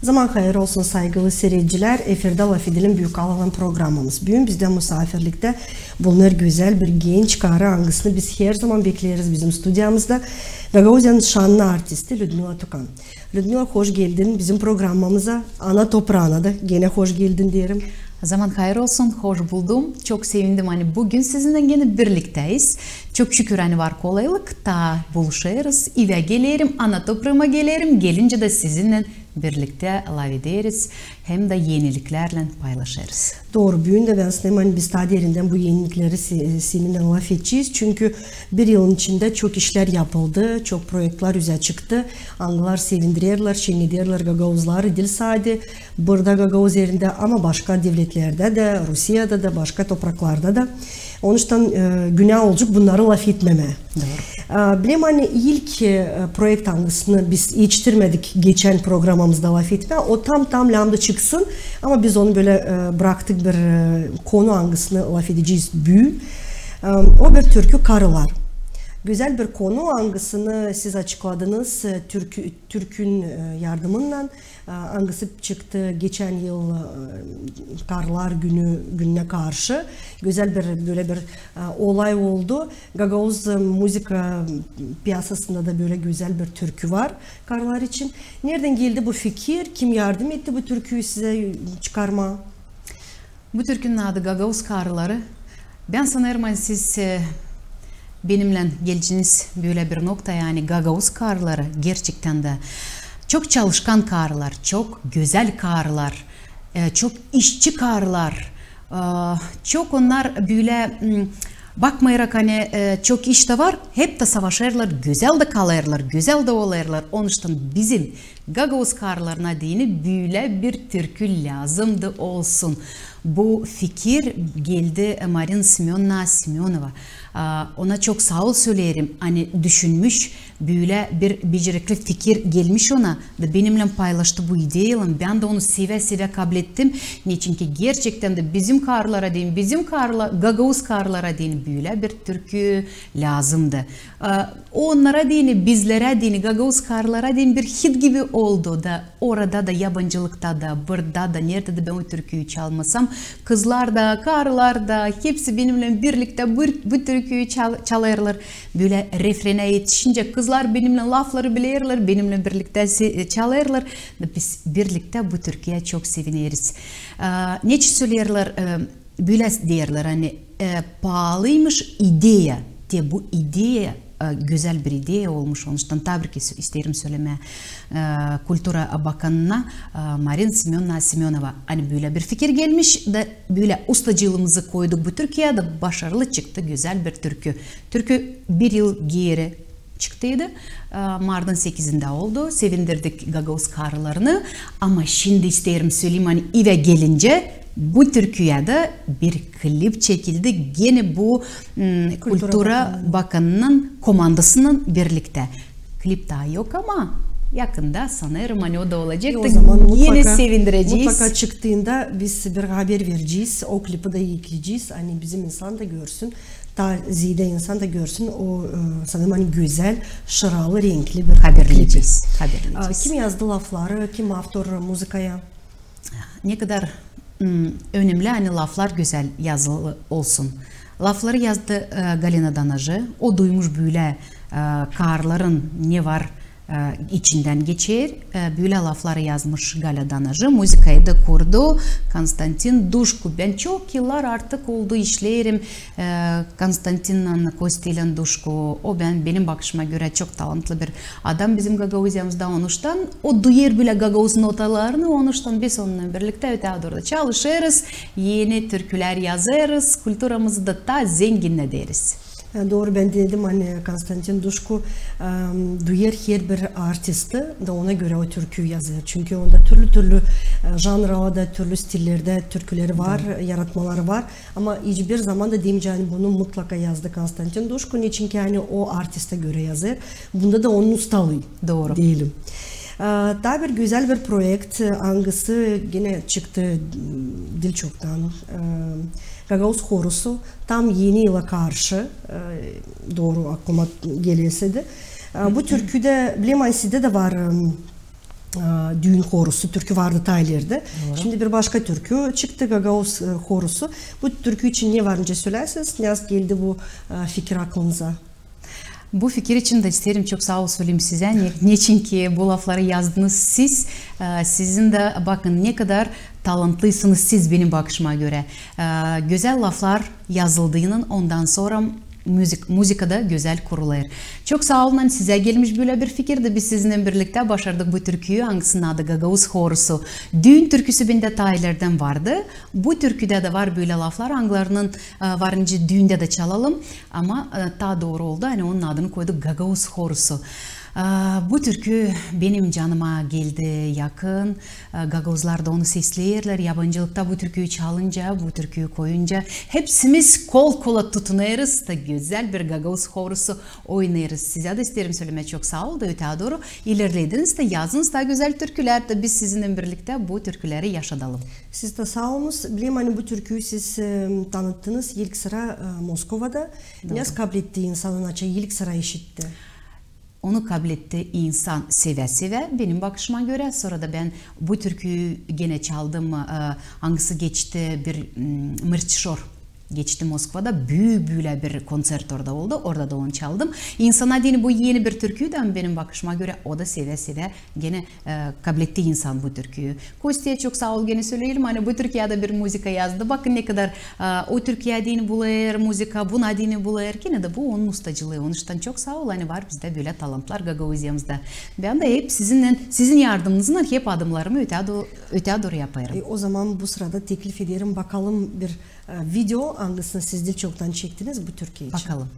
Zaman hayır olsun saygılı seyirciler. Efirde Laf Edelim Büyük Alalım programımız. Bugün bizde misafirlikte bulunan güzel bir genç karı angısını biz her zaman bekleriz bizim stüdyamızda. Gagauzyan'ın şanlı artisti Lyudmila Tukan. Lyudmila hoş geldin bizim programımıza. Ana toprağına da gene hoş geldin derim. Zaman hayır olsun, hoş buldum. Çok sevindim hani bugün sizinle gene birlikteyiz. Çok şükür hani var kolaylık da buluşuruz. Eve gelirim, ana toprağıma gelirim. Gelince de sizinle birlikte laf ederiz. Hem de yeniliklerle paylaşırız. Doğru, bugün de ben size biz ta derinden bu yenilikleri seninle laf edeceğiz. Çünkü bir yılın içinde çok işler yapıldı, çok projeler yüze çıktı. Anlılar sevindirirler, şenlidirler Gagauzları dil sade. Burada Gagauz yerinde ama başka devletlerde de, Rusya'da da, başka topraklarda da. Onun için günah olacak bunları laf etmeme. Bileyim hani ilk proje angısını biz yetiştirmedik geçen programımızda laf etme. O tam lambda çıksın ama biz onu böyle bıraktık bir konu angısını laf edeceğiz büyü. O bir türkü Karılar. Güzel bir konu angısını siz açıkladınız. Türk'ün yardımıyla angısı çıktı geçen yıl Karlar gününe karşı. Güzel bir böyle bir olay oldu. Gagauz müzika piyasasında da böyle güzel bir türkü var Karlar için. Nereden geldi bu fikir? Kim yardım etti bu türküyü size çıkarma? Bu türkünün adı Gagauz Karları. Ben sanırım siz benimle geleceğiniz böyle bir nokta, yani Gagauz karları gerçekten de çok çalışkan karlar, çok güzel karlar, çok işçi karlar, çok onlar böyle bakmayarak hani çok iş de var, hep de savaşırlar, güzel de kalırlar, güzel de olarlar. Onun için bizim Gagauz karlarına dini böyle bir türkü lazımdı olsun. Bu fikir geldi Marina Semyonova. Ona çok sağ ol söylerim. Hani düşünmüş, böyle bir becerikli fikir gelmiş ona da benimle paylaştı bu ideyi. Ben de onu seve kabul ettim. Niçin ki gerçekten de bizim karlara değil, Gagauz karlara değil böyle bir türkü lazımdı. Onlara değil, bizlere değil, Gagauz karlara değil bir hit gibi oldu da orada da, yabancılıkta da, burada da, nerede de ben o türküyü çalmasam, kızlar da, karılar da hepsi benimle birlikte bu türküyü çalarlar. Böyle refrene yetişince kızlar benimle lafları bilirler, benimle birlikte çalarlar. Biz birlikte bu türküye çok seviniriz. Ne söylerler? Böyle derler hani pahalıymış ideya diye, bu ideya güzel bir ideya olmuş. Onun için tebrik isterim söylemeye Kültüra Bakanı'na Marina Semyonova. Hani böyle bir fikir gelmiş de böyle ustacılığımızı koyduk bu Türkiye'ye de başarılı çıktı, güzel bir türkü. Türkü bir yıl geri çıktıydı. Mart'ın 8'inde oldu. Sevindirdik Gagauz karılarını. Ama şimdi isterim söyleyeyim hani eve gelince bu türküye de bir klip çekildi. Gene bu Kültüra Bakanı'nın komandasının birlikte. Klip daha yok ama yakında sanırım hani o da olacak. O zaman yine sevindireceğiz. Mutlaka çıktığında biz bir haber vereceğiz. O klipi de yükleyeceğiz. Hani bizim insan da görsün. Zide insan da görsün. O sanırım hani güzel, şıralı, renkli bir haberleyeceğiz. Kim yazdı lafları? Kim autor müzikaya? Ne kadar önemli hani laflar güzel yazılı olsun. Lafları yazdı Galina Danajı. O duymuş böyle karların ne var içinden geçer. Böyle lafları yazmış Galina Danajı. Müzikayı da kurdu Konstantin Duşku. Ben çok yıllar artık oldu işlerim Konstantin Kostilyan Duşku. O benim bakışıma göre çok talantlı bir adam bizim Gagauziyamızda. Onuştan o duyar böyle Gagauz notalarını, onuştan biz onunla birlikte öte çalışırız. Yeni türküler yazarız. Kültürümüzü de daha zenginlederiz. Doğru, ben dedim hani Konstantin Duşku duyar her bir artisti da ona göre o türküyü yazıyor. Çünkü onda türlü janrada, türlü stillerde türküleri var, yaratmaları var. Ama hiçbir zaman da diyeyim yani bunu mutlaka yazdı Konstantin Duşku. Niçin ki yani o artiste göre yazıyor. Bunda da onun ustalığı. Doğru. Diyelim. Daha bir güzel bir projekt angısı yine çıktı dil çoktan. Gagauz Horusu tam yeni yıla karşı doğru aklıma geliyorsa da. Bu türküde Blemansi'de de var düğün korusu türkü vardı Tayler'de. Şimdi bir başka türkü çıktı, Gagavuz korusu. Bu türkü için ne var önce söylerseniz, nasıl geldi bu fikir aklınıza? Bu fikir için de isterim çok sağ ol söyleyeyim size. Niçin ki bu lafları yazdınız siz. Sizin de bakın ne kadar talentlısınız siz benim bakışıma göre. Güzel laflar yazıldığının ondan sonra müzikada güzel kurulur. Çok sağ olun, size gelmiş böyle bir fikirdi. Biz sizinle birlikte başardık bu türküyü. Hangisinin adı Gagavuz Horusu. Düğün türküsü bende Tayler'den vardı. Bu türküde de var böyle laflar. Hangilerinin varınca düğünde de çalalım. Ama daha doğru oldu. Hani onun adını koyduk Gagavuz Horusu. Bu türkü benim canıma geldi yakın. Gagavuzlar da onu seslerler. Yabancılıkta bu türküyü çalınca, bu türküyü koyunca hepsimiz kol kola tutunuruz da güzel bir Gagavuz horusu oynarız. Size de isterim söylemek çok sağ ol da öte doğru ilerlediniz de yazınız da güzel türküler de biz sizinle birlikte bu türküleri yaşadalım. Siz de sağ olunuz. Bileyim hani bu türküyü siz tanıttınız ilk sıra Moskova'da. Nasıl kabul etti insanın açı ilk sıra işitti? Onu kabul etti insan seve seve benim bakışıma göre. Sonra da ben bu türküyü gene çaldım. Hangisi geçti bir Mırçişor geçti Moskova'da. Büyük bir konsert orada oldu. Orada da onu çaldım. İnsana dini bu yeni bir türküydü benim bakışıma göre o da seve seve gene kabul etti insan bu türküyü. Kosti'ye çok sağ ol gene söyleyelim. Hani bu Türkiye'de bir müzika yazdı. Bakın ne kadar o Türkiye dini bulur, müzika buna dini bulur. Gene de bu onun ustacılığı. Onun için çok sağ ol. Hani var bizde böyle talantlar Gagavuz'umuzda. Ben de hep sizin yardımınızla hep adımlarımı öte doğru yaparım. O zaman bu sırada teklif ederim bakalım bir video hangisini siz de çoktan çektiniz bu Türkiye için. Bakalım.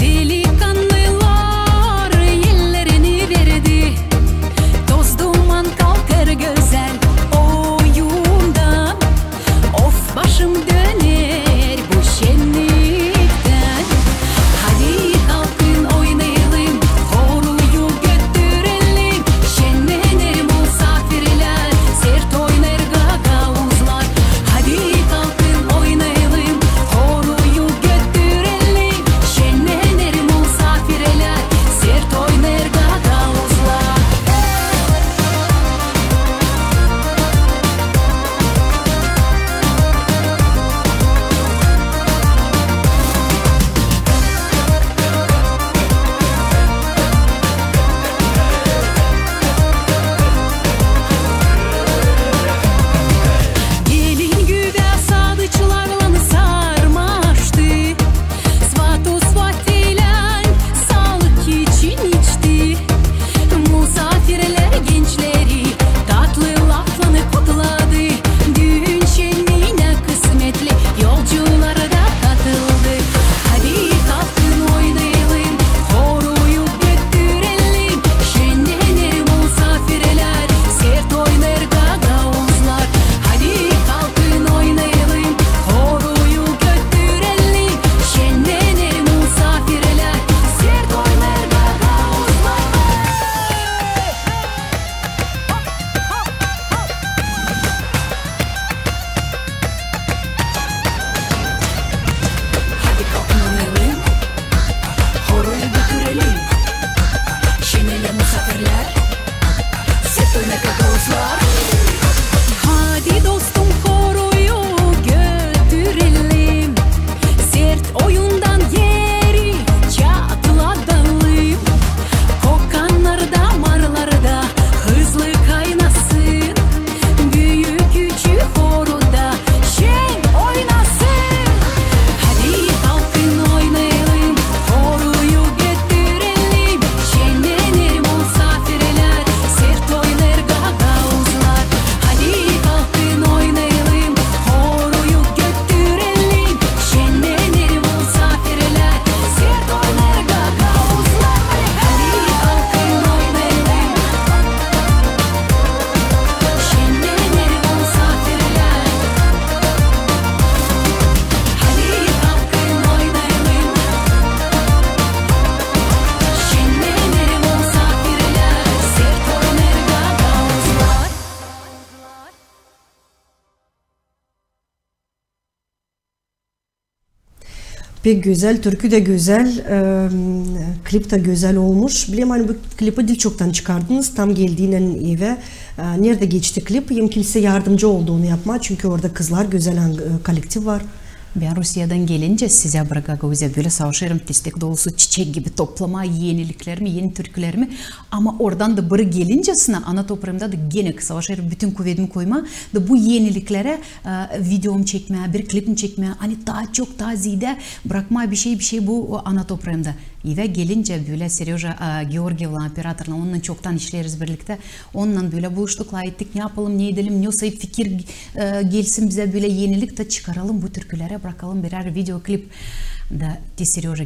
Delikanlılar ellerini verdi. Pek güzel, türkü de güzel, klip de güzel olmuş. Biliyorum hani bu klipi dil çoktan çıkardınız. Tam geldiğinden eve. Nerede geçti klip? Kimse yardımcı oldu onu yapma. Çünkü orada kızlar güzel kolektif var. Ben Rusya'dan gelince size Gagauz'a böyle savaşırım, destek dolusu çiçek gibi toplama yeniliklerimi, yeni türkülerimi. Ama oradan da biri gelincesine ana toprağımda da gene savaşırım, bütün kuvvetimi koyma. Da bu yeniliklere videom çekmeye, bir klipim çekmeye, hani daha çok daha ziyade bırakma bir şey bu ana toprağımda. Ve gelince böyle Seryoja Georgiev'la operatorla onunla çoktan işleriz birlikte. Onunla böyle buluştukla ettik, ne yapalım, ne edelim, ne olsa fikir gelsin bize böyle yenilik de çıkaralım bu türkülere, bırakalım birer video klip. Da Seryoja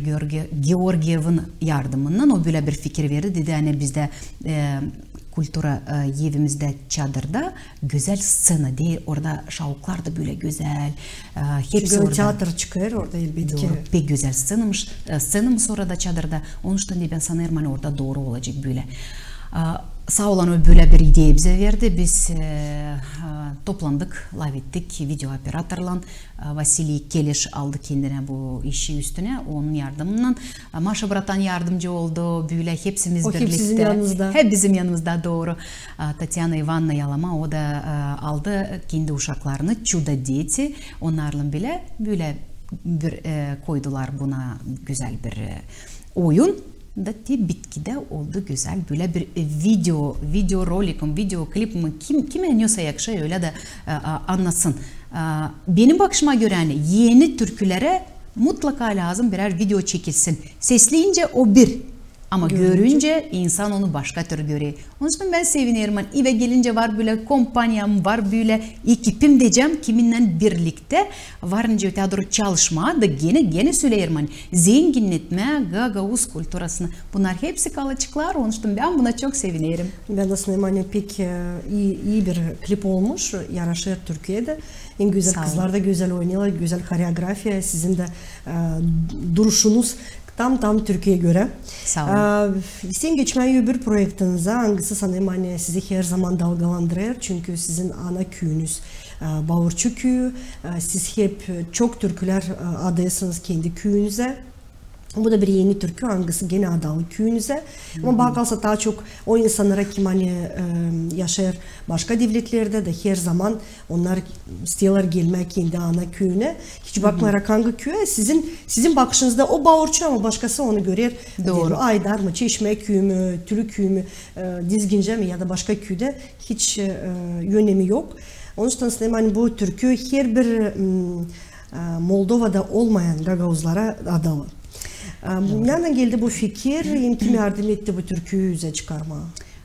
Georgiev'in yardımından o böyle bir fikir verdi. Dedi hani bizde kultura evimizde çadırda güzel scena değil. Orada şavuklar da böyle güzel. Hepsi çünkü orada. Tiyatro çıkıyor orada elbette ki. Pek güzel scenamız orada çadırda. Onun için ben sanırım hani orada doğru olacak böyle. Sağ olan o böyle bir ideyi bize verdi. Biz toplandık, live ettik video operatorla. Vasily Keleş aldı kendine bu işi üstüne. Onun yardımından. Maşa Bratan yardımcı oldu. Böyle hepsimiz birlikte. Hep sizin yanınızda. Hep bizim yanımızda, doğru. Tatyana Ivanna Yalama o da aldı kendi uşaklarını. Çuda Deti. Onlarla bile böyle bir koydular buna güzel bir oyun. Da bitkide oldu güzel böyle bir video rolikim, video klipim kime eniyorsa yakışa öyle de anlasın. Benim bakışıma göre yani yeni türkülere mutlaka lazım birer video çekilsin. Sesleyince o bir. Ama görünce insan onu başka tür görüyor. Onun için ben sevinirim. Eve gelince var böyle kompanyam, var böyle ekipim diyeceğim. Kiminle birlikte varınca öte doğru çalışma da gene söylerim. Zenginletme, Gagauz kulturasını. Bunlar hepsi kalıcıklar. Onun için ben buna çok sevinirim. Ben aslında pek iyi bir klip olmuş. Yaraşır Türkiye'de. En güzel kızlar da güzel oynuyorlar. Güzel koreografiya. Sizin de duruşunuz tam Türkiye'ye göre. Sağ olun. Sen geçmeyi öbür projektinize hangisi sanırım hani sizi her zaman dalgalandırır. Çünkü sizin ana köyünüz Bağırçı köyü. Siz hep çok türküler adayısınız kendi köyünüze. Bu da bir yeni türkü, hangisi gene adalı köyünüze. Ama bakalsa daha çok o insanlara kim hani yaşar başka devletlerde de her zaman onlar istiyorlar gelmek kendi ana köyüne. Hiç bakmayarak hangi köye sizin bakışınızda o Bağırçı ama başkası onu görür. Doğru. Aydar mı, Çeşme köyü mü, Türk köyü mü, Dizgince mi ya da başka köyde hiç önemi yok. Onun için hani bu türkü her bir Moldova'da olmayan Gagauzlara adalı. Nereden geldi bu fikir? Kim yardım etti bu türküyü yüze çıkarma?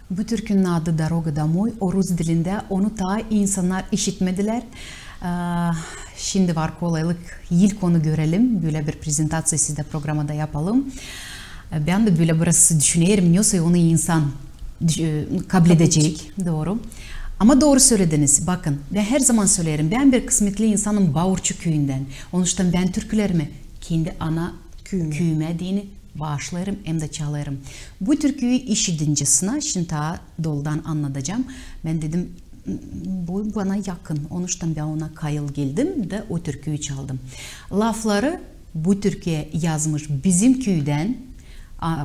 Bu türkünün adı Doroga Domoy. O Rus dilinde onu ta insanlar işitmediler. Şimdi var kolaylık. İlk onu görelim. Böyle bir prezentasyon sizde programda yapalım. Ben de böyle biraz düşünüyorum. Yoksa onu insan kabul edecek. Doğru. Ama doğru söylediniz. Bakın ben her zaman söylerim. Ben bir kısmetli insanım Bağırçı köyünden. Onun için ben türkülerimi kendi ana köyüme dini bağışlarım hem de çalarım. Bu türküyü işitincesine şimdi daha doldan anlatacağım. Ben dedim bu bana yakın. Onun için ben ona kayıl geldim de o türküyü çaldım. Lafları bu türküye yazmış bizim köyden,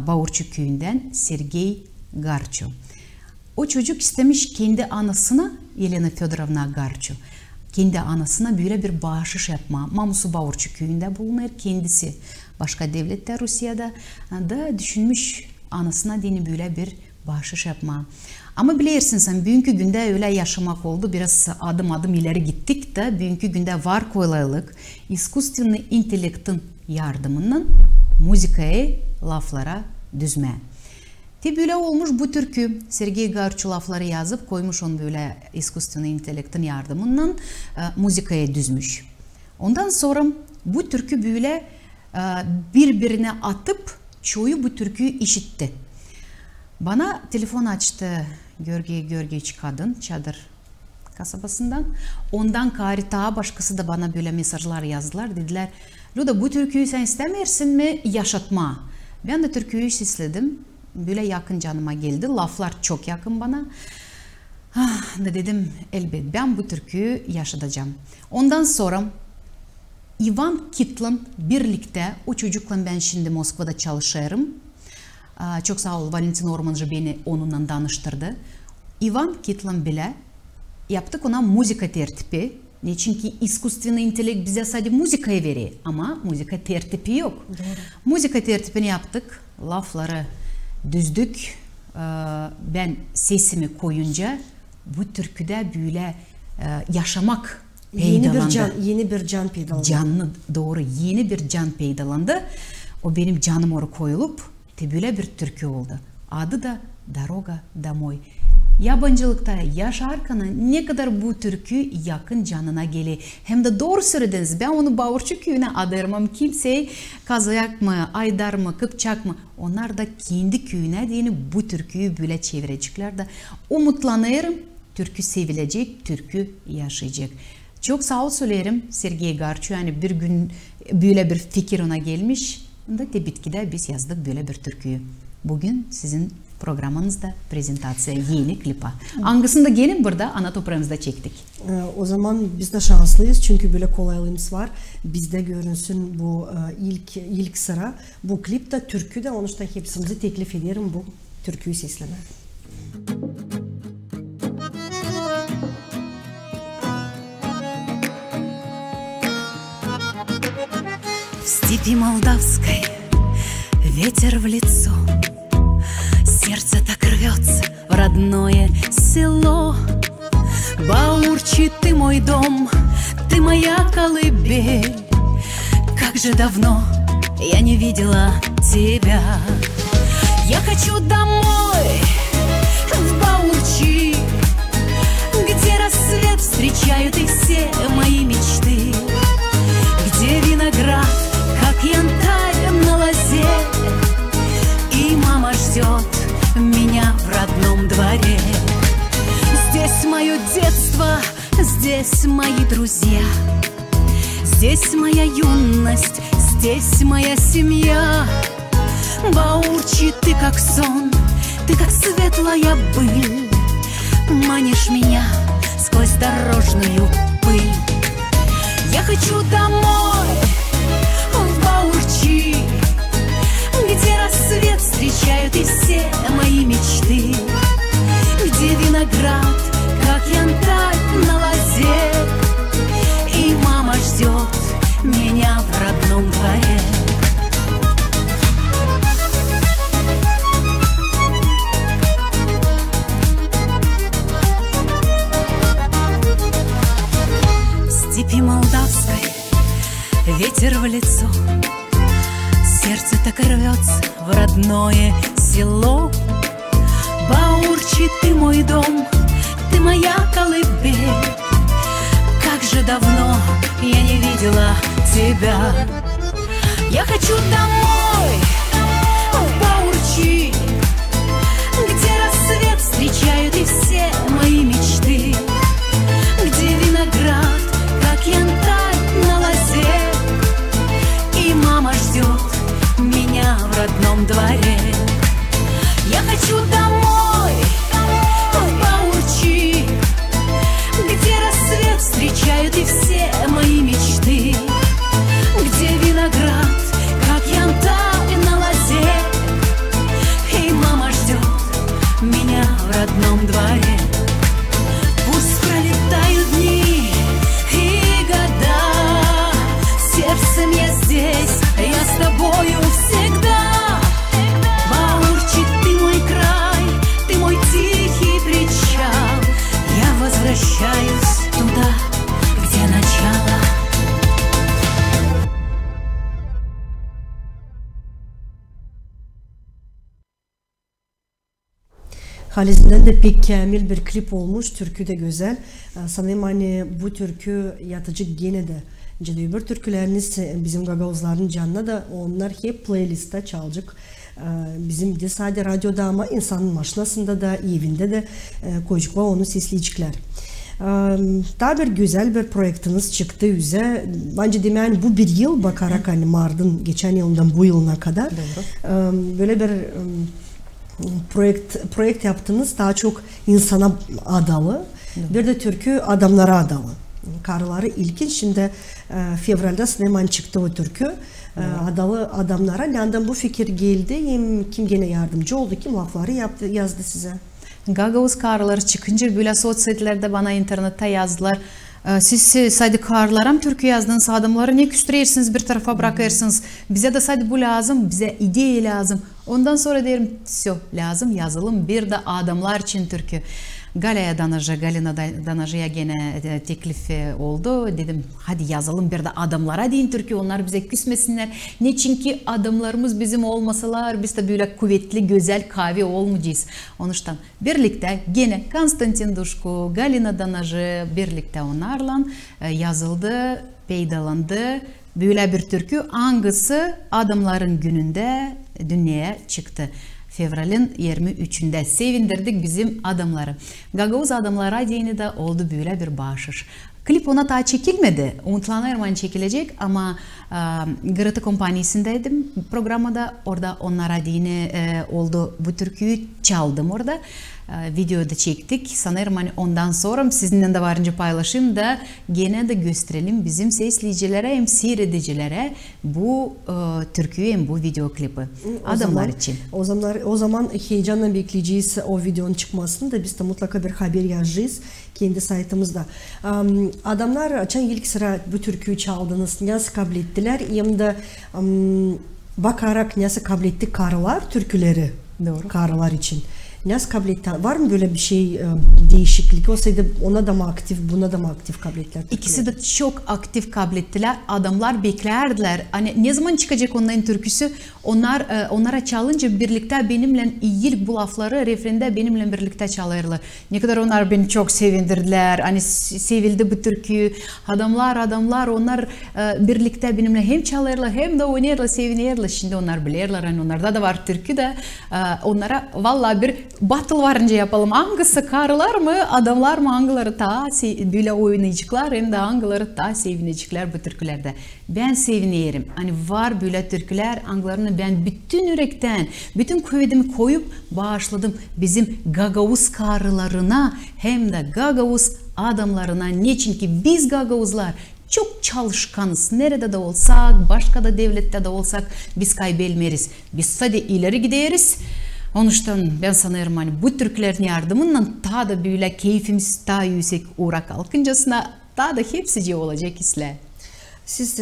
Bağırçı köyünden Sergey Garço. O çocuk istemiş kendi anasına, Yelena Fedorovna Garço, kendi anasına böyle bir bağışış yapma. Mamusu Bağırçı köyünde bulunur kendisi. Başka devlette Rusya'da da düşünmüş anasına dini böyle bir bağışış yapma. Ama bilirsin sen bugünkü günde öyle yaşamak oldu. Biraz adım ileri gittik de bugünkü günde var kolaylık. İskусственный intelektin yardımından müzikayı laflara düzme. Böyle olmuş bu türkü. Sergey Garço lafları yazıp koymuş onu böyle искусственный intelektin yardımından müzikaya düzmüş. Ondan sonra bu türkü böyle birbirine atıp çoğu bu türküyü işitti. Bana telefon açtı Georgievich kadın çadır kasabasından. Ondan karita başkası da bana böyle mesajlar yazdılar. Dediler Luda bu türküyü sen istemirsin mi yaşatma. Ben de türküyü sesledim. Böyle yakın canıma geldi. Laflar çok yakın bana. Da dedim elbet ben bu türküyü yaşatacağım. Ondan sonra Ivan Kit'le birlikte, o çocukla ben şimdi Moskova'da çalışıyorum. Çok sağ ol, Valentin Ormancı beni onunla tanıştırdı. Ivan Kit'le bile yaptık ona müzika tertipi. Ne çünkü искусственный интеллект bize sadece müzikayı veriyor ama müzika tertipi yok. Doğru. Müzika tertipini yaptık, lafları düzdük. Ben sesimi koyunca bu türküde böyle yaşamak peydalandı. Yeni bir can peydalandı. Canlı, doğru, yeni bir can peydalandı. O benim canım oraya koyulup böyle bir türkü oldu. Adı da Doroga Домой. Yabancılıkta yaşarken ne kadar bu türkü yakın canına geliyor. Hem de doğru söylediniz. Ben onu Bağırçı köyüne adırmam. Kimseyi Kazak mı, Aydar mı, Kıpçak mı? Onlar da kendi köyüne değil bu türküyü böyle çevirecekler de. Umutlanırım. Türkü sevilecek, türkü yaşayacak. Çok sağ ol söylerim Sergey Garçu. Yani bir gün böyle bir fikir ona gelmiş. Da Tebitkide biz yazdık böyle bir türküyü. Bugün sizin programınızda prezentasiya yeni klipa. Hangisinde gelin burada ana toprağımızda çektik. O zaman biz de şanslıyız çünkü böyle kolaylığımız var. Bizde görünsün bu ilk sıra. Bu klip de türkü de onun için hepsimizi teklif ederim bu türküyü sesleme. В степи молдавской ветер в лицо, сердце так рвется в родное село. Баурчи, ты мой дом, ты моя колыбель. Как же давно я не видела тебя. Я хочу домой, в Баурчи, где рассвет встречают и все мои мечты, где виноград, как янтарь на лозе, и мама ждет меня в родном дворе. Здесь мое детство, здесь мои друзья, здесь моя юность, здесь моя семья. Баурчи, ты как сон, ты как светлая быль, манишь меня сквозь дорожную пыль. Я хочу домой, в Баурчи, где рассвет встречают и все мои мечты, где виноград, как янтарь на лозе, и мама ждет меня в родном дворе. В степи молдавской ветер в лицо, сердце так и рвется в родное село. Баурчи, ты мой дом, ты моя колыбель. Как же давно я не видела тебя. Я хочу домой, в Баурчи, где рассвет встречают и все мои мечты, где виноград, как янтарь на лозе, и мама ждет меня в родном дворе. Я хочу домой, в Баурчи, где рассвет встречают и все мои мечты, где виноград, как янтарь на лозе, и мама ждет меня в родном дворе. Пусть пролетают дни и года, сердцем я здесь, я с тобою всегда. Баурчи, ты мой край, ты мой тихий причал. Я возвращаюсь туда, где начало. Halizinden de pek kamil bir klip olmuş. Türkü de güzel. Sanırım hani bu türkü yatıcı gene de. Öbür türküleriniz bizim Gagavuzların canına da onlar hep playlistte çalacak. Bizim de sadece radyoda ama insanın maşinasında da evinde de koyacaklar onu sesleyecekler. Daha bir güzel bir projektiniz çıktı yüze. Bence demeyen bu bir yıl bakarak hani Mardin geçen yıldan bu yılına kadar böyle bir projekt yaptınız. Daha çok insana adalı. Bir de türkü adamlara adalı. karıları ilkin. Şimdi fevralda sinemadan çıktı o türkü. Adalı adamlara. Nereden bu fikir geldi? Kim gene yardımcı oldu? Kim lafları yazdı size? Gagavuz karıları çıkınca böyle sosyetелerde bana internette yazdılar. Siz sadece karılara mı türkü yazdınız? Adamları ne küstürersiniz, bir tarafa bırakırsınız? Bize de sadece bu lazım, bize ideya lazım. Ondan sonra derim, lazım yazalım bir de adamlar için türkü. Galina Danajı'ya gene teklif oldu. Dedim hadi yazalım bir de adamlara deyin türkü, onlar bize küsmesinler. Ne çünkü adamlarımız bizim olmasalar biz de böyle kuvvetli, güzel kahve olmayacağız. Onun için birlikte gene Konstantin Duşko, Galina Danajı birlikte onlarla yazıldı, peydalandı. Böyle bir türkü hangisi adamların gününde dünyaya çıktı. Fevral'in 23'ünde sevindirdik bizim adamları. Gagavuz adamlara diyeni de oldu böyle bir bağışış. Klip ona daha çekilmedi. Umutlanırman çekilecek ama Gırıtı Kompanyası'ndaydım programda. Orada onlara diyeni oldu. Bu türküyü çaldım orada. Videoda çektik. Sanırım hani ondan sonra sizinle de varınca paylaşayım da gene de gösterelim bizim seyircilere hem seyredicilere bu türküyü hem bu video klipi adamlar için. O zaman heyecanla bekleyeceğiz o videonun çıkmasını da biz de mutlaka bir haber yazacağız kendi saytımızda. Adamlar açan ilk sıra bu türküyü çaldınız. Nasıl kabul ettiler? Hem de bakarak nasıl kabul etti karılar türküleri? Doğru. Karılar için. Nasıl kabul etti? Var mı böyle bir şey değişiklik? Olsaydı ona da mı aktif, buna da mı aktif kabul ettiler? İkisi de çok aktif kabul ettiler. Adamlar beklerdiler. Hani ne zaman çıkacak onların türküsü? Onlara çalınca birlikte benimle ilgili bu lafları refrende benimle birlikte çalarlar. Ne kadar onlar beni çok sevindirdiler. Hani sevildi bu türkü. Adamlar onlar birlikte benimle hem çalarlar hem de oynarlar, sevinirler. Şimdi onlar bilirler. Hani onlarda da var türkü de. Onlara vallahi bir battle varınca yapalım. Hangisi karılar mı, adamlar mı, hangileri daha böyle oynayacaklar hem de hangileri daha sevinecekler bu türkülerde. Ben sevinirim. Hani var böyle türküler, hangilerini ben bütün yürekten, bütün kuvvetimi koyup bağışladım bizim Gagavuz karılarına hem de Gagavuz adamlarına. Niçin ki biz Gagavuzlar çok çalışkanız. Nerede de olsak, başka da devlette de olsak biz kaybetmeriz. Biz sadece ileri gideriz. Onun için ben sanırım hani bu Türklerin yardımıyla daha da böyle keyfimiz daha yüksek uğra kalkıncasına daha da hepsice olacak isle. Siz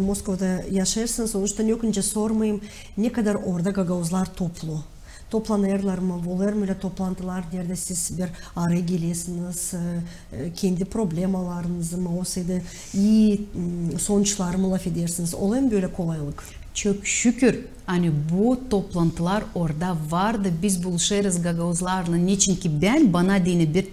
Moskova'da yaşarsınız. Sonuçta yokunca sormayayım ne kadar orada Gagavuzlar toplu. Toplanırlar mı? Olur mu öyle toplantılar? Nerede siz bir araya geliyorsunuz? Kendi problemalarınızı mı olsaydı iyi sonuçlar mı laf edersiniz? Oluyor mu böyle kolaylık? Çok şükür hani bu toplantılar orada vardı. Biz buluşuruz Gagavuzlarla. Niçin ki ben bana dini bir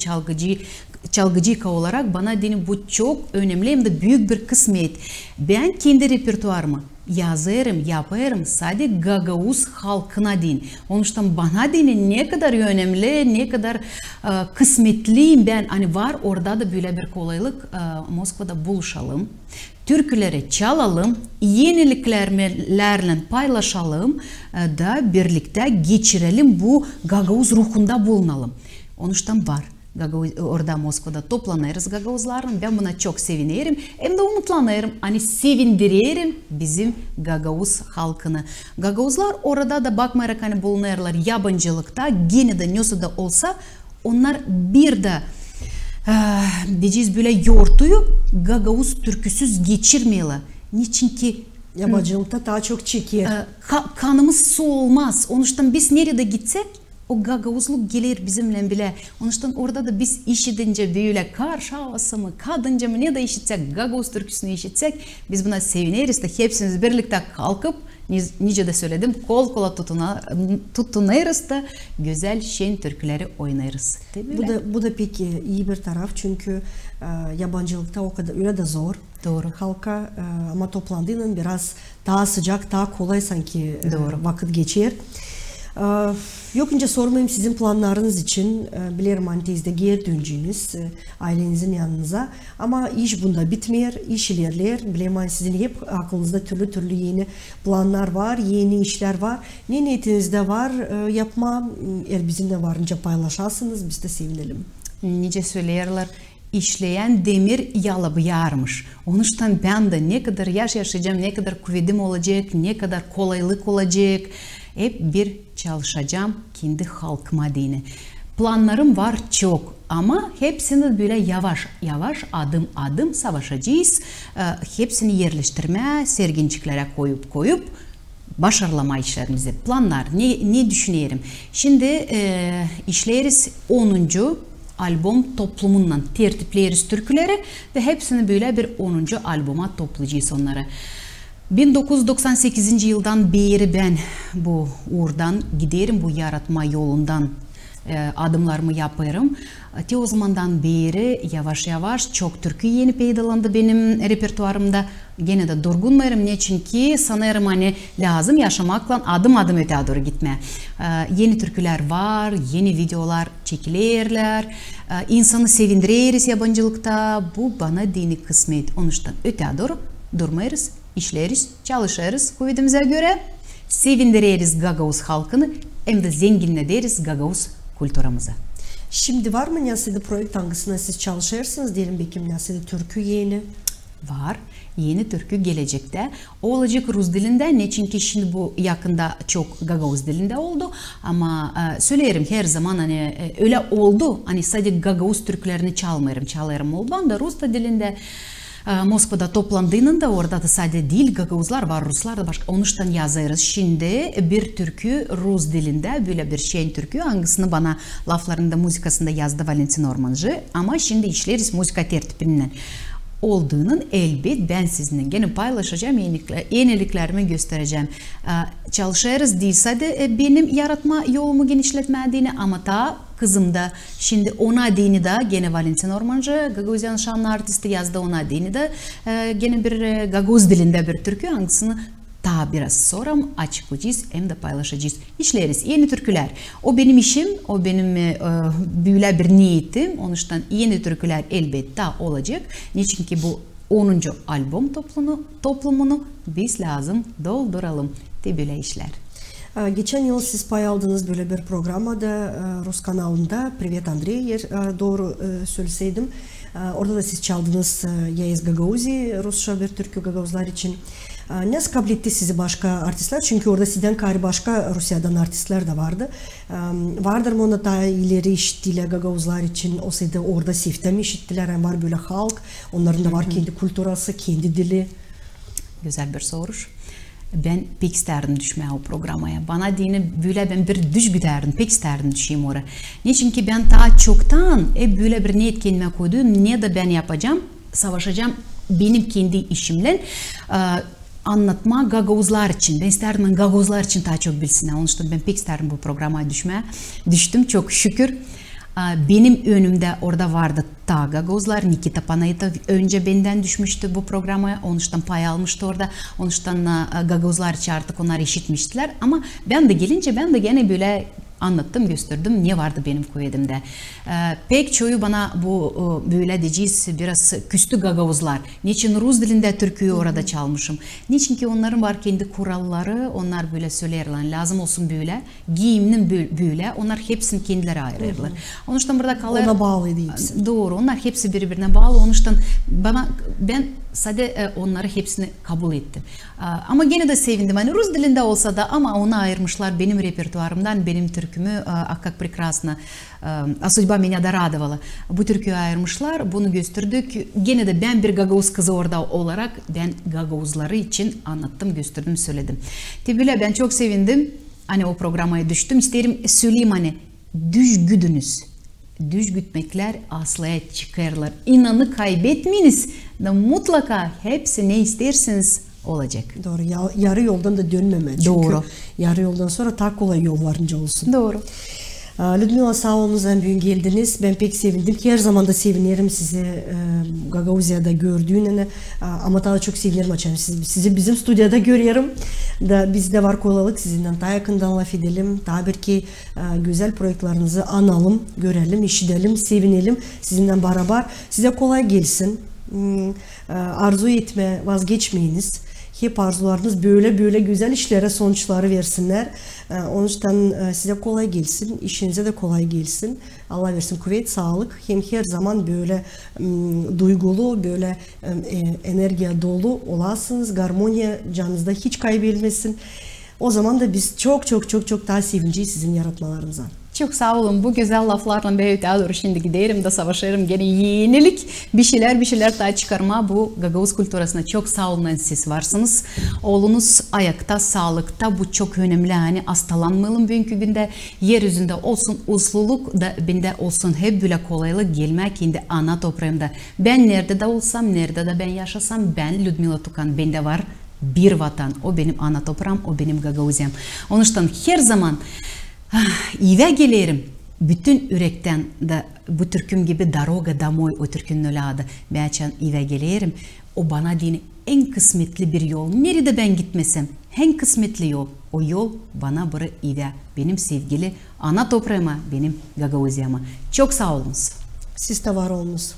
çalgıcı olarak bana dini bu çok önemli hem de büyük bir kısmet. Ben kendi repertuarımı yazarım, yaparım sadece Gagavuz halkına din. Onun için bana dini ne kadar önemli, ne kadar kısmetliyim ben. Hani var orada da böyle bir kolaylık. Moskova'da buluşalım. Türküleri çalalım, yeniliklerle paylaşalım da birlikte geçirelim, bu Gagavuz ruhunda bulunalım. Onun için var. Orada Moskova'da toplanırız Gagavuzlarla. Ben buna çok sevinirim. Hem de umutlanırım. Hani sevindiririm bizim Gagavuz halkını. Gagavuzlar orada da bakmayarak hani bulunurlar yabancılıkta. Gene de nasıl da olsa onlar bir de diyeceğiz böyle yoğurtuyu Gagavuz türküsüz geçirmeyeler. Niçin ki yabancılıkta daha çok çekiyor. Kanımız su olmaz. Onun için biz nerede gitsek o Gagavuzluk gelir bizimle bile. Onun için orada da biz işitince böyle karşı havası mı, kadınca mı ne de işitsek, Gagavuz türküsünü işitsek biz buna seviniriz de hepsimiz birlikte kalkıp nice de söyledim kol kola tutunuruz da güzel şen türküleri oynarız. Bu da peki iyi bir taraf çünkü yabancılıkta o kadar öyle de zor. Doğru. Halka ama toplandığının biraz daha sıcak, daha kolay sanki vakit geçer. Yokunca sormayayım sizin planlarınız için. Bilirim Antez'de geri döneceğiniz ailenizin yanınıza. Ama iş bunda bitmiyor, iş ilerler. Bilirim sizin hep aklınızda türlü yeni planlar var, yeni işler var. Ne niyetinizde var yapma, eğer bizimle varınca paylaşarsınız biz de sevinelim. Nice söylerler. işleyen demir yalıbı yarmış. Onun için ben de ne kadar yaşayacağım, ne kadar kuvvetim olacak, ne kadar kolaylık olacak. Hep bir çalışacağım kendi halkıma dini. Planlarım var çok ama hepsini böyle yavaş yavaş adım adım savaşacağız. Hepsini yerleştirme, serginciklere koyup başarılama işlerimizi, planlar, ne düşünüyorum. Şimdi işleriz 10. albüm toplumundan tertipleriz türküleri ve hepsini böyle bir 10. albüma toplayacağız onları. 1998 yıldan beri ben bu uğurdan giderim, bu yaratma yolundan adımlarımı yaparım. O zamandan beri yavaş yavaş çok türkü yeni peydalandı benim repertuarımda. Gene de durgunmayırım. Ne çünkü sanırım hani lazım yaşamakla adım adım öte doğru gitme. Yeni türküler var, yeni videolar çekilirler. İnsanı sevindiririz yabancılıkta. Bu bana dini kısmet. Onun için öte doğru durmayırız, işleriz, çalışırız kuvvetimize göre. Sevindiririz Gagavuz halkını hem de zenginleriz Gagavuz kültürümüze. Şimdi var mı Nyası'da projekt hangisine siz çalışırsınız diyelim bakayım Nyası'da türkü yeni? Var. Yeni türkü gelecekte. O olacak Rus dilinde. Ne çünkü şimdi bu yakında çok Gagavuz dilinde oldu. Ama söylerim her zaman hani öyle oldu. Hani sadece Gagavuz türkülerini çalarım oldu. Da Rus dilinde Moskva'da toplandığında orada da sadece değil Gagavuzlar var, Ruslar da başka. Onun için yazarız. Şimdi bir türkü Rus dilinde böyle bir şeyin türkü. Hangisini bana laflarında, müzikasında yazdı Valentin Ormancı. Ama şimdi işleriz müzika tertibinden olduğunun elbet ben sizinle gene paylaşacağım, yeniliklerimi göstereceğim. Çalışırız değilse de benim yaratma yolumu genişletmediğini ama da kızım da şimdi ona dini de gene Valentin Ormancı, Gagavuzyan şanlı artisti yazdı ona dini de gene bir Gagavuz dilinde bir türkü hangisini daha biraz sonra açıklayacağız hem de paylaşacağız. İşleriz yeni türküler. O benim işim, o benim böyle bir niyetim. Onun için yeni türküler elbette olacak. Niçin ki bu 10. albüm toplumunu biz lazım dolduralım diye böyle işler. Geçen yıl siz pay aldınız böyle bir programda Rus kanalında. Privet Andrei, doğru söyleseydim. Orada da siz çaldınız Yayız Gagauzi, Rusça bir türkü Gagavuzlar için. Nasıl kabul etti sizi başka artistler? Çünkü orada sizden gayrı başka Rusya'dan artistler de vardı. Vardır mı ona daha ileri işittiler Gagavuzlar için? O sırada orada sifte mi işittiler? Yani var böyle halk. Onların da var kendi kültürası, kendi dili. Güzel bir soru. Ben pek isterdim düşmeye o programaya. Bana dini böyle ben bir düş giderdim. Pek isterdim düşeyim oraya. Niçin ki ben daha çoktan böyle bir niyet kendime koydum. Ne de ben yapacağım? Savaşacağım benim kendi işimle. Anlatma Gagavuzlar için. Ben isterdim Gagavuzlar için daha çok bilsinler. Onun için ben pek isterdim bu programa düşmeye. Düştüm çok şükür. Benim önümde orada vardı ta Gagavuzlar. Nikita Panayitov önce benden düşmüştü bu programa. Onun için pay almıştı orada. Onun için Gagavuzlar için artık onlar işitmiştiler. Ama ben de gelince ben de gene böyle anlattım, gösterdim ne vardı benim kuvvetimde. Pek çoğu bana bu böyle diyeceğiz biraz küstü Gagavuzlar. Niçin Rus dilinde türküyü orada çalmışım? Niçin ki onların var kendi kuralları, onlar böyle söylerler. Lazım olsun böyle. Giyiminin böyle. Onlar hepsini kendileri ayırırlar. Onun için burada kalır. Ona bağlı değilsin. Doğru. Onlar hepsi birbirine bağlı. Onun için ben sadece onları hepsini kabul ettim. Ama gene de sevindim. Hani Rus dilinde olsa da ama onu ayırmışlar benim repertuarımdan, benim türkümü Как прекрасно, А судьба меня дорадовала. Bu türküyü ayırmışlar. Bunu gösterdik. Gene de ben bir Gagavuz kızı orada olarak ben Gagavuzları için anlattım, gösterdim, söyledim. Tabii ben çok sevindim. Hani o programaya düştüm. İsterim söyleyeyim hani düş güdünüz. Düş gütmekler aslaya çıkarlar. İnanı kaybetmeyiniz. Da mutlaka hepsi ne isterseniz olacak. Doğru. Yarı yoldan da dönmeme. Çünkü doğru. Yarı yoldan sonra daha kolay yol varınca olsun. Doğru. Ludmila sağ olunuz en büyük geldiniz. Ben pek sevindim ki her zaman da sevinirim sizi Gagavuzya'da gördüğüne. Ama daha çok sevinirim açarım. Sizi bizim stüdyoda görüyorum. Da bizde var kolaylık sizinden daha yakından laf edelim. Daha belki güzel projelerinizi analım, görelim, işitelim, sevinelim. Sizinle beraber size kolay gelsin. Arzu etme, vazgeçmeyiniz. hep arzularınız böyle güzel işlere sonuçları versinler. Onun için size kolay gelsin, işinize de kolay gelsin. Allah versin kuvvet, sağlık. Hem her zaman böyle duygulu, böyle enerjiye dolu olasınız. Harmonya canınızda hiç kaybedilmesin. O zaman da biz çok daha sevineceğiz sizin yaratmalarınıza. Çok sağ olun. Bu güzel laflarla ben daha doğru şimdi giderim de savaşırım. Gene yenilik bir şeyler daha çıkarma. Bu Gagavuz kulturasına çok sağ olun, siz varsınız. Oğlunuz ayakta, sağlıkta. Bu çok önemli. Hani hastalanmayalım bugünkü günde. Yeryüzünde olsun, usluluk da bende olsun. Hep böyle kolaylık gelmek indi ana toprağımda. Ben nerede de olsam, nerede de ben yaşasam, ben Ludmila Tukan, bende var bir vatan. O benim ana toprağım, o benim Gagavuzyam. Onun için her zaman eve gelirim. Bütün yürekten de bu türküm gibi Daroga Damoy o türkünün öyle adı. Ben eve gelirim. O bana dini en kısmetli bir yol. Nerede ben gitmesem en kısmetli yol. O yol bana bırı eve. Benim sevgili ana toprağıma, benim Gagavuzyama. Çok sağ olunuz. Siz de var olunuz.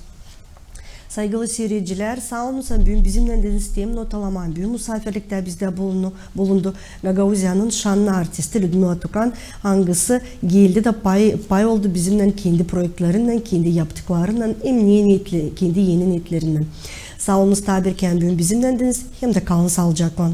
Saygılı seyirciler, sağ olun. Bugün bizimle de isteyeyim notalamayın. Bugün misafirlikte bizde bulundu Gagavuzya'nın şanlı artisti Ludmila Tukan. Hangisi geldi de pay oldu bizimle kendi projektlerinden, kendi yaptıklarından, kendi yeni niyetlerinden. Sağ olunuz tabirken bugün bizimle hem de kalın sağlıcakla.